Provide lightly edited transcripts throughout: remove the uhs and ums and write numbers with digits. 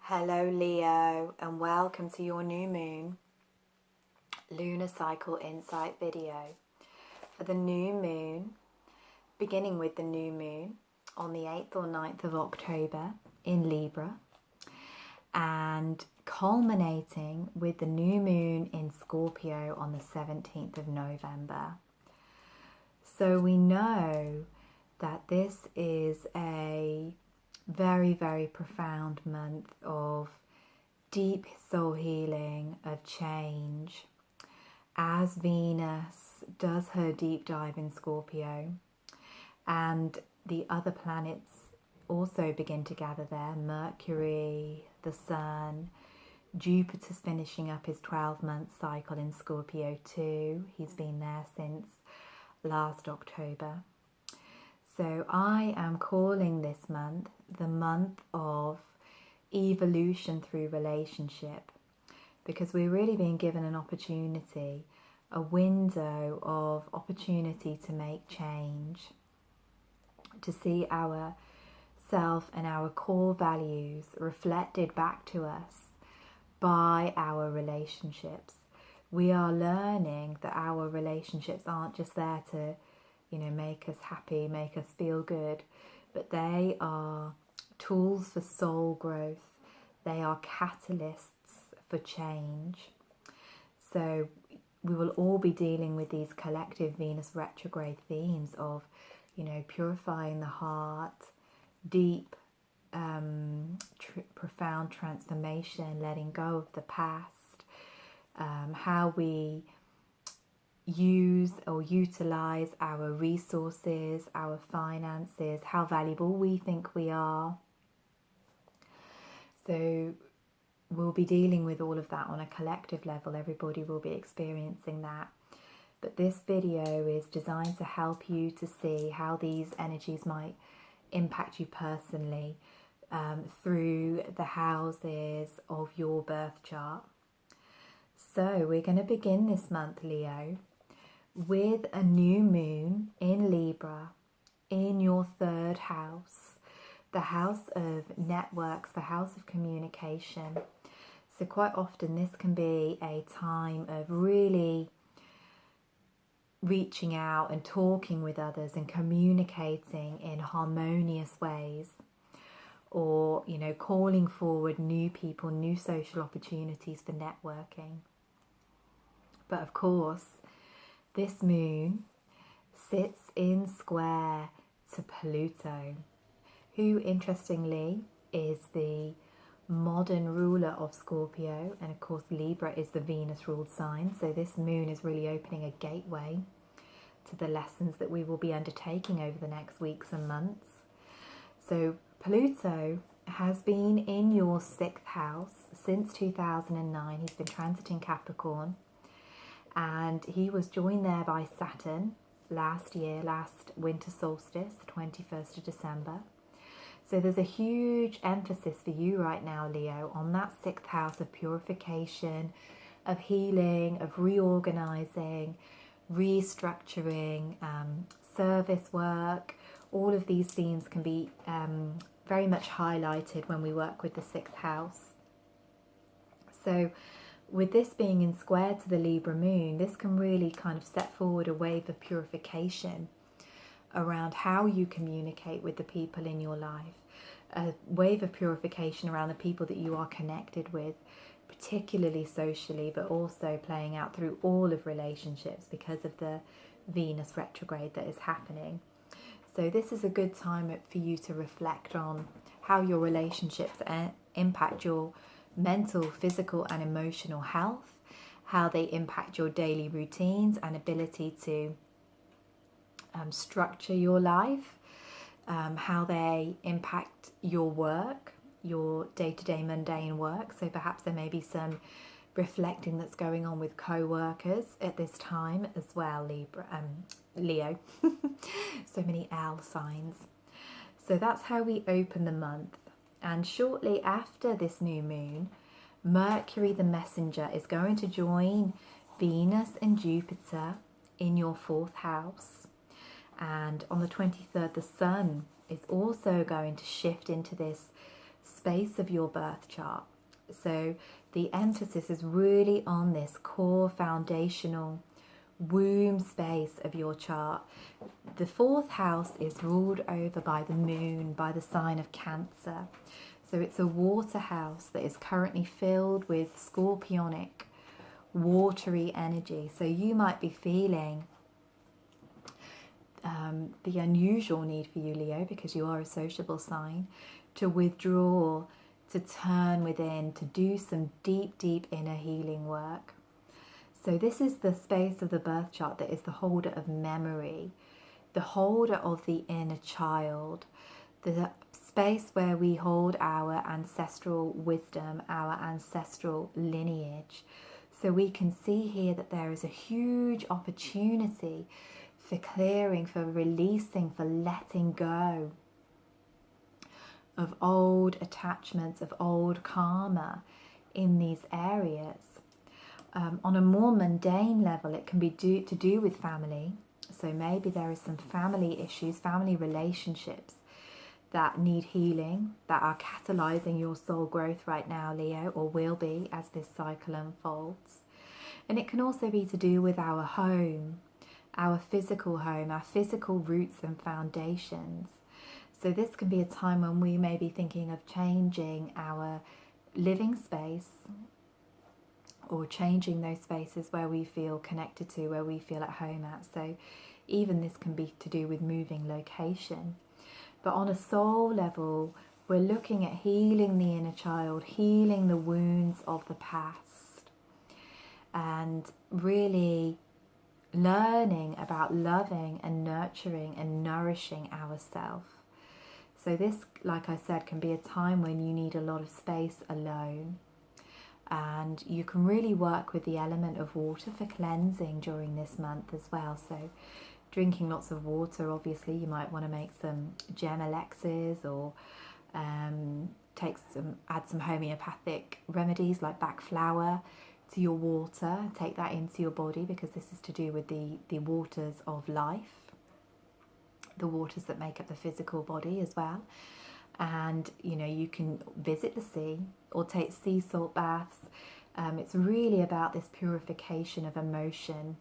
Hello Leo, and welcome to your new moon lunar cycle insight video for the new moon, beginning with the new moon on the 8th or 9th of October in Libra and culminating with the new moon in Scorpio on the 17th of November. So we know that this is a very, very profound month of deep soul healing, of change, as Venus does her deep dive in Scorpio and the other planets also begin to gather there. Mercury, the Sun, Jupiter's finishing up his 12-month cycle in Scorpio too. He's been there since last October. So I am calling this month the month of evolution through relationship, because we're really being given an opportunity, a window of opportunity to make change, to see our self and our core values reflected back to us by our relationships. We are learning that our relationships aren't just there to make us happy, make us feel good, but they are tools for soul growth. They are catalysts for change. So we will all be dealing with these collective Venus retrograde themes of, purifying the heart, deep, profound transformation, letting go of the past, how we use or utilize our resources, our finances, how valuable we think we are. So we'll be dealing with all of that on a collective level. Everybody will be experiencing that. But this video is designed to help you to see how these energies might impact you personally through the houses of your birth chart. So we're going to begin this month, Leo, with a new moon in Libra in your third house, the house of networks, the house of communication. So quite often this can be a time of really reaching out and talking with others and communicating in harmonious ways, or calling forward new people, new social opportunities for networking. But of course, this moon sits in square to Pluto, who interestingly is the modern ruler of Scorpio, and of course Libra is the Venus ruled sign. So this moon is really opening a gateway to the lessons that we will be undertaking over the next weeks and months. So Pluto has been in your 6th house since 2009. He's been transiting Capricorn, and he was joined there by Saturn last winter solstice, 21st of December. So there's a huge emphasis for you right now, Leo, on that 6th house of purification, of healing, of reorganizing, restructuring, service work. All of these themes can be very much highlighted when we work with the 6th house. So with this being in square to the Libra moon, this can really kind of set forward a wave of purification around how you communicate with the people in your life, a wave of purification around the people that you are connected with, particularly socially, but also playing out through all of relationships because of the Venus retrograde that is happening. So this is a good time for you to reflect on how your relationships impact your mental, physical and emotional health, how they impact your daily routines and ability to structure your life, how they impact your work, your day-to-day mundane work. So perhaps there may be some reflecting that's going on with co-workers at this time as well, Leo. So many L signs. So that's how we open the month. And shortly after this new moon, Mercury the Messenger is going to join Venus and Jupiter in your 4th house. And on the 23rd, the Sun is also going to shift into this space of your birth chart. So the emphasis is really on this core foundational womb space of your chart. The fourth house is ruled over by the moon, by the sign of Cancer. So it's a water house that is currently filled with scorpionic, watery energy. So you might be feeling the unusual need for you, Leo, because you are a sociable sign, to withdraw, to turn within, to do some deep, deep inner healing work. So this is the space of the birth chart that is the holder of memory, the holder of the inner child, the space where we hold our ancestral wisdom, our ancestral lineage. So we can see here that there is a huge opportunity for clearing, for releasing, for letting go of old attachments, of old karma in these areas. On a more mundane level, it can be to do with family. So maybe there is some family issues, family relationships that need healing, that are catalyzing your soul growth right now, Leo, or will be as this cycle unfolds. And it can also be to do with our home, our physical home, our physical roots and foundations. So this can be a time when we may be thinking of changing our living space, or changing those spaces where we feel connected to, where we feel at home at. So even this can be to do with moving location. But on a soul level, we're looking at healing the inner child, healing the wounds of the past, and really learning about loving and nurturing and nourishing ourselves. So this, like I said, can be a time when you need a lot of space alone. And you can really work with the element of water for cleansing during this month as well. So drinking lots of water, obviously, you might want to make some gem elixirs, or add some homeopathic remedies like Bach flower to your water. Take that into your body, because this is to do with the waters of life, the waters that make up the physical body as well. And you can visit the sea or take sea salt baths. It's really about this purification of emotion,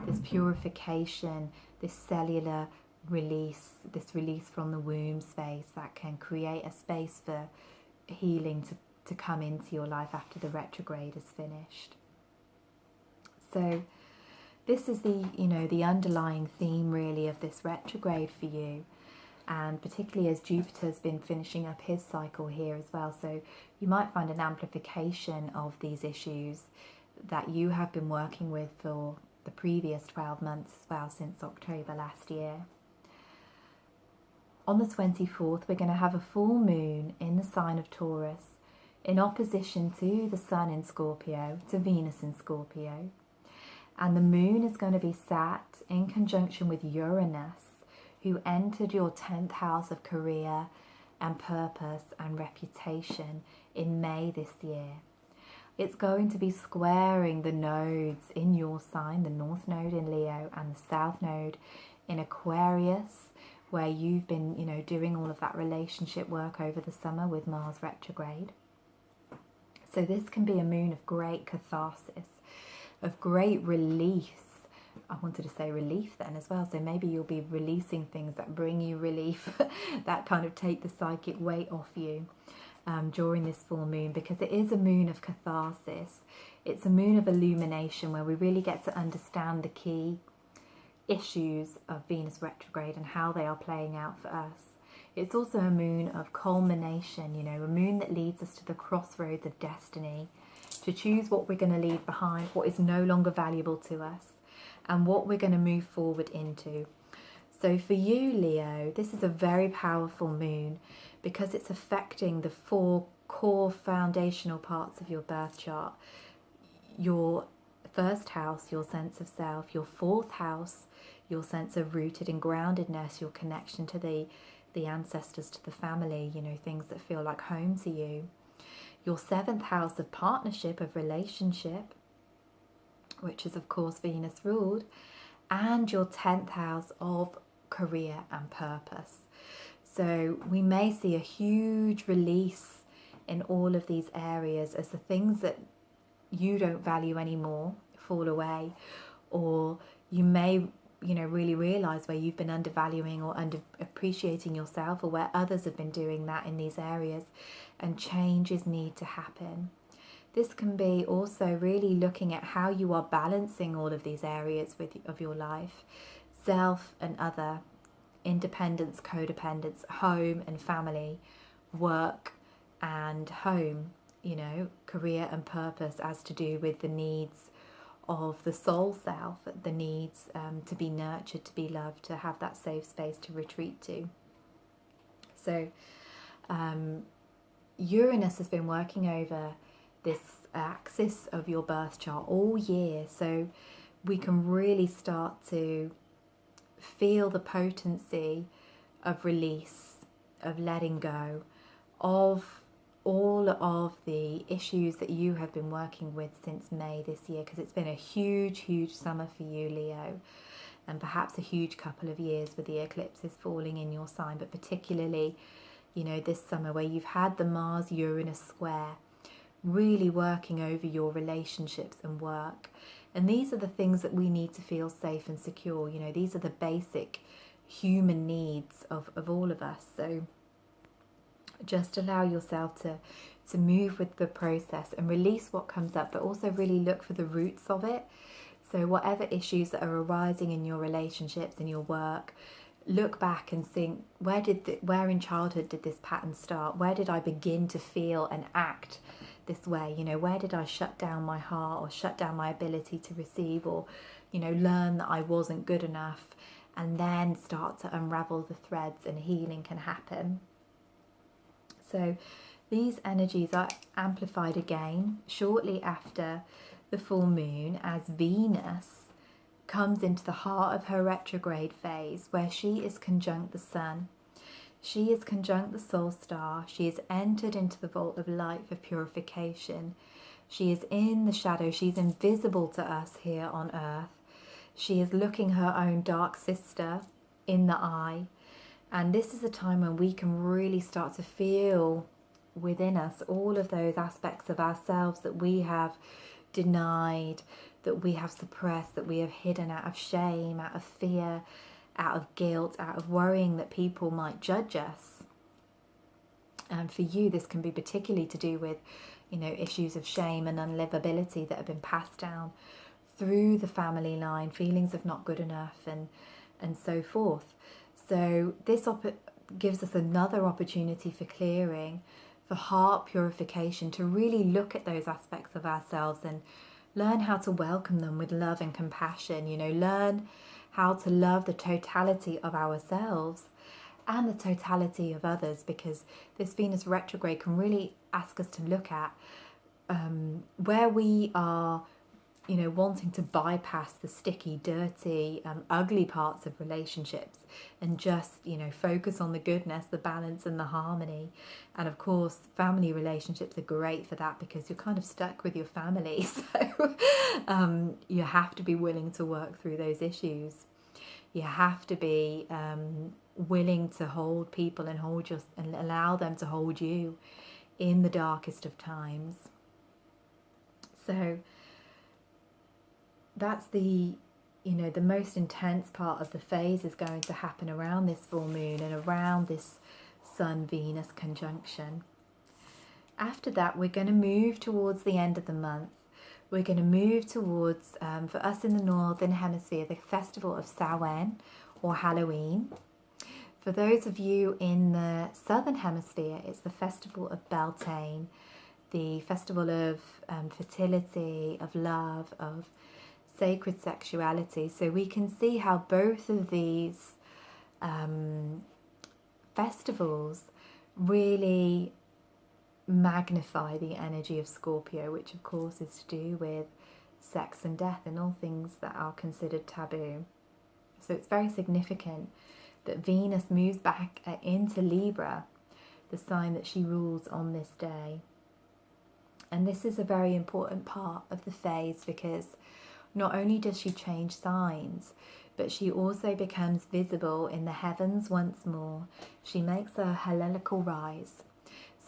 this purification, this cellular release, this release from the womb space that can create a space for healing to come into your life after the retrograde is finished. So this is the underlying theme really of this retrograde for you. And particularly as Jupiter's been finishing up his cycle here as well. So you might find an amplification of these issues that you have been working with for the previous 12 months as well, since October last year. On the 24th, we're going to have a full moon in the sign of Taurus, in opposition to the Sun in Scorpio, to Venus in Scorpio. And the moon is going to be sat in conjunction with Uranus, who entered your 10th house of career and purpose and reputation in May this year. It's going to be squaring the nodes in your sign, the North Node in Leo and the South Node in Aquarius, where you've been, doing all of that relationship work over the summer with Mars retrograde. So this can be a moon of great catharsis, of great release. I wanted to say relief then as well. So maybe you'll be releasing things that bring you relief, that kind of take the psychic weight off you during this full moon, because it is a moon of catharsis. It's a moon of illumination where we really get to understand the key issues of Venus retrograde and how they are playing out for us. It's also a moon of culmination, a moon that leads us to the crossroads of destiny, to choose what we're going to leave behind, what is no longer valuable to us, and what we're going to move forward into. So for you, Leo, this is a very powerful moon because it's affecting the 4 core foundational parts of your birth chart. Your first house, your sense of self. Your 4th house, your sense of rooted and groundedness, your connection to the ancestors, to the family, things that feel like home to you. Your 7th house of partnership, of relationship, which is of course Venus ruled, and your 10th house of career and purpose. So we may see a huge release in all of these areas as the things that you don't value anymore fall away, or you may really realize where you've been undervaluing or under appreciating yourself, or where others have been doing that in these areas, and changes need to happen. This can be also really looking at how you are balancing all of these areas of your life: self and other, independence, codependence, home and family, work and home, career and purpose, as to do with the needs of the soul self, the needs to be nurtured, to be loved, to have that safe space to retreat to. So Uranus has been working over this axis of your birth chart all year, so we can really start to feel the potency of release, of letting go, of all of the issues that you have been working with since May this year, because it's been a huge, huge summer for you, Leo, and perhaps a huge couple of years with the eclipses falling in your sign, but particularly, this summer, where you've had the Mars-Uranus square really working over your relationships and work. And these are the things that we need to feel safe and secure. These are the basic human needs of all of us. So just allow yourself to move with the process and release what comes up, but also really look for the roots of it. So whatever issues that are arising in your relationships, in your work, look back and think, where in childhood did this pattern start? Where did I begin to feel and act this way? Where did I shut down my heart, or shut down my ability to receive, or learn that I wasn't good enough, and then start to unravel the threads and healing can happen. So these energies are amplified again shortly after the full moon, as Venus comes into the heart of her retrograde phase, where she is conjunct the sun. She is conjunct the Solstar. She has entered into the vault of light for purification. She is in the shadow. She's invisible to us here on earth. She is looking her own dark sister in the eye. And this is a time when we can really start to feel within us all of those aspects of ourselves that we have denied, that we have suppressed, that we have hidden out of shame, out of fear, out of guilt, out of worrying that people might judge us. And for you, this can be particularly to do with, issues of shame and unlivability that have been passed down through the family line, feelings of not good enough, and so forth. So this gives us another opportunity for clearing, for heart purification, to really look at those aspects of ourselves and learn how to welcome them with love and compassion. Learn how to love the totality of ourselves and the totality of others, because this Venus retrograde can really ask us to look at where we are, wanting to bypass the sticky, dirty, ugly parts of relationships and just, focus on the goodness, the balance and the harmony. And of course, family relationships are great for that, because you're kind of stuck with your family. So you have to be willing to work through those issues. You have to be willing to hold people and and allow them to hold you in the darkest of times. So that's the most intense part of the phase is going to happen around this full moon and around this Sun-Venus conjunction. After that, we're going to move towards the end of the month. We're going to move towards, for us in the Northern Hemisphere, the festival of Samhain, or Halloween. For those of you in the Southern Hemisphere, it's the festival of Beltane, the festival of fertility, of love, of sacred sexuality. So we can see how both of these festivals really magnify the energy of Scorpio, which of course is to do with sex and death and all things that are considered taboo. So it's very significant that Venus moves back into Libra, the sign that she rules on this day. And this is a very important part of the phase, because not only does she change signs, but she also becomes visible in the heavens once more. She makes a hellenical rise.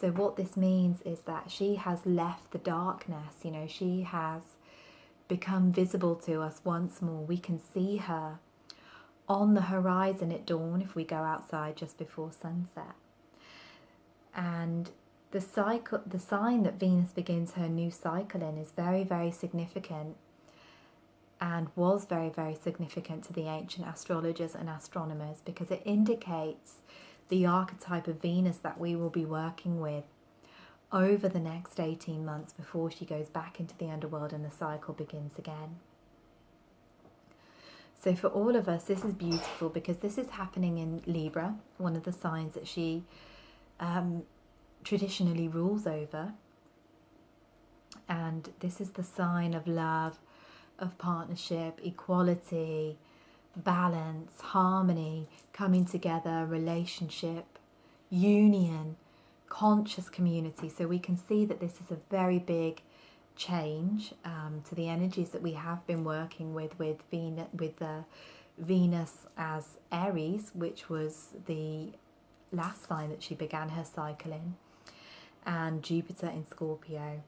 So what this means is that she has left the darkness, you know, she has become visible to us once more. We can see her on the horizon at dawn if we go outside just before sunset. And the sign that Venus begins her new cycle in is very, very significant, and was very, very significant to the ancient astrologers and astronomers, because it indicates the archetype of Venus that we will be working with over the next 18 months before she goes back into the underworld and the cycle begins again. So for all of us, this is beautiful because this is happening in Libra, one of the signs that she traditionally rules over. And this is the sign of love, of partnership, equality, balance, harmony, coming together, relationship, union, conscious community. So we can see that this is a very big change to the energies that we have been working with Venus as Aries, which was the last sign that she began her cycle in, and Jupiter in Scorpio.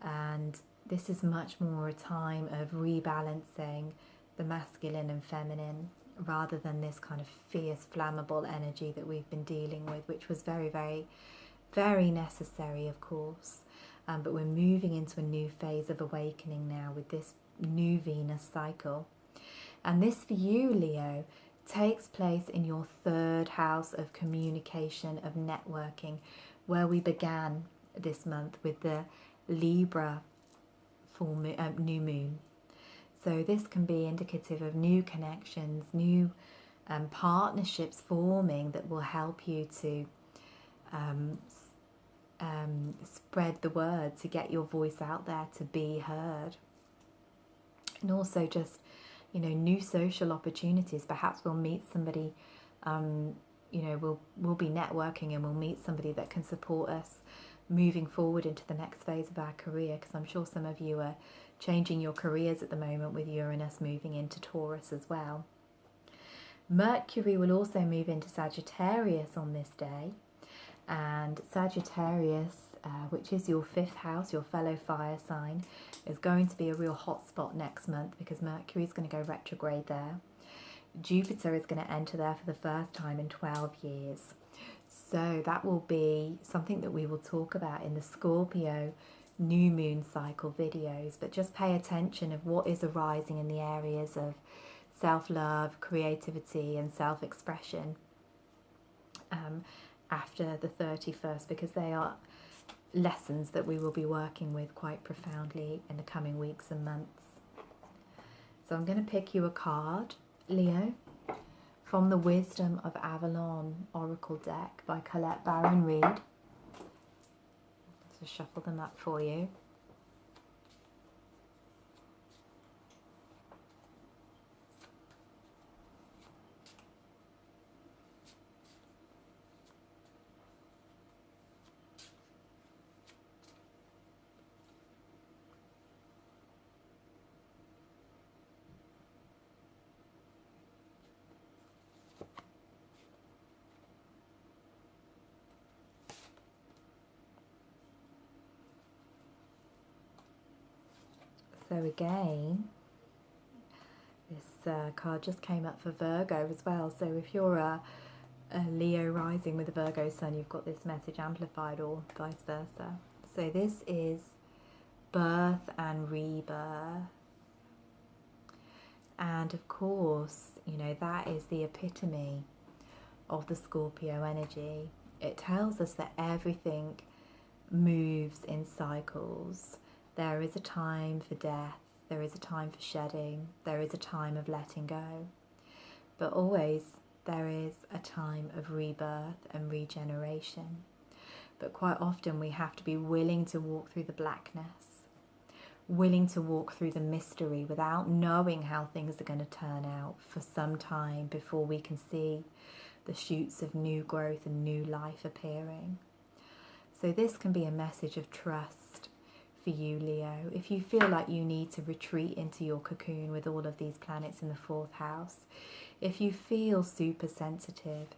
And this is much more a time of rebalancing the masculine and feminine, rather than this kind of fierce, flammable energy that we've been dealing with, which was very, very, very necessary, of course. But we're moving into a new phase of awakening now with this new Venus cycle. And this for you, Leo, takes place in your third house of communication, of networking, where we began this month with the Libra new moon. So this can be indicative of new connections, new partnerships forming that will help you to spread the word, to get your voice out there, to be heard. And also just, you know, new social opportunities. Perhaps we'll meet somebody, you know, we'll be networking and we'll meet somebody that can support us moving forward into the next phase of our career, because I'm sure some of you are changing your careers at the moment with Uranus moving into Taurus as well. Mercury will also move into Sagittarius on this day, and Sagittarius, which is your fifth house, your fellow fire sign, is going to be a real hot spot next month because Mercury is going to go retrograde there. Jupiter is going to enter there for the first time in 12 years. So that will be something that we will talk about in the Scorpio New Moon cycle videos. But just pay attention of what is arising in the areas of self-love, creativity and self-expression after the 31st, because they are lessons that we will be working with quite profoundly in the coming weeks and months. So I'm going to pick you a card, Leo, from the Wisdom of Avalon Oracle deck by Colette Baron Reid. Let's just shuffle them up for you. So again, this card just came up for Virgo as well. So if you're a Leo rising with a Virgo sun, you've got this message amplified, or vice versa. So this is birth and rebirth. And of course, you know, that is the epitome of the Scorpio energy. It tells us that everything moves in cycles. There is a time for death, there is a time for shedding, there is a time of letting go. But always there is a time of rebirth and regeneration. But quite often we have to be willing to walk through the blackness, willing to walk through the mystery without knowing how things are going to turn out for some time before we can see the shoots of new growth and new life appearing. So this can be a message of trust, for you, Leo. If you feel like you need to retreat into your cocoon with all of these planets in the 4th house, if you feel super sensitive,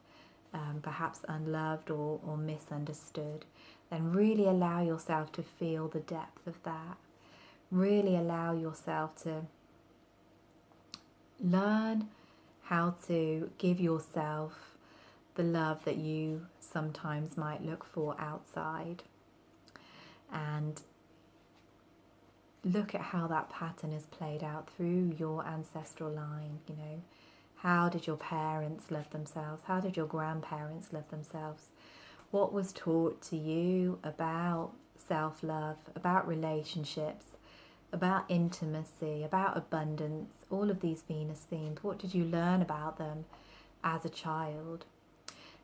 perhaps unloved or misunderstood, then really allow yourself to feel the depth of that. Really allow yourself to learn how to give yourself the love that you sometimes might look for outside, and look at how that pattern is played out through your ancestral line. You know, how did your parents love themselves? How did your grandparents love themselves? What was taught to you about self-love, about relationships, about intimacy, about abundance, all of these Venus themes? What did you learn about them as a child?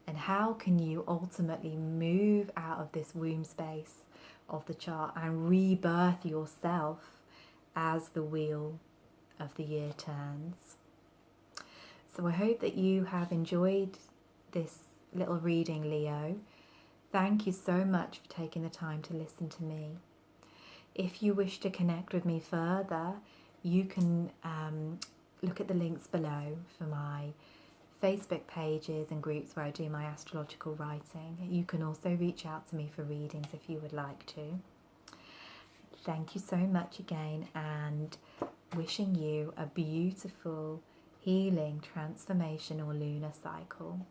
And how can you ultimately move out of this womb space of the chart and rebirth yourself as the wheel of the year turns? So I hope that you have enjoyed this little reading, Leo. Thank you so much for taking the time to listen to me. If you wish to connect with me further, you can look at the links below for my Facebook pages and groups where I do my astrological writing. You can also reach out to me for readings if you would like to. Thank you so much again, and wishing you a beautiful, healing, transformational lunar cycle.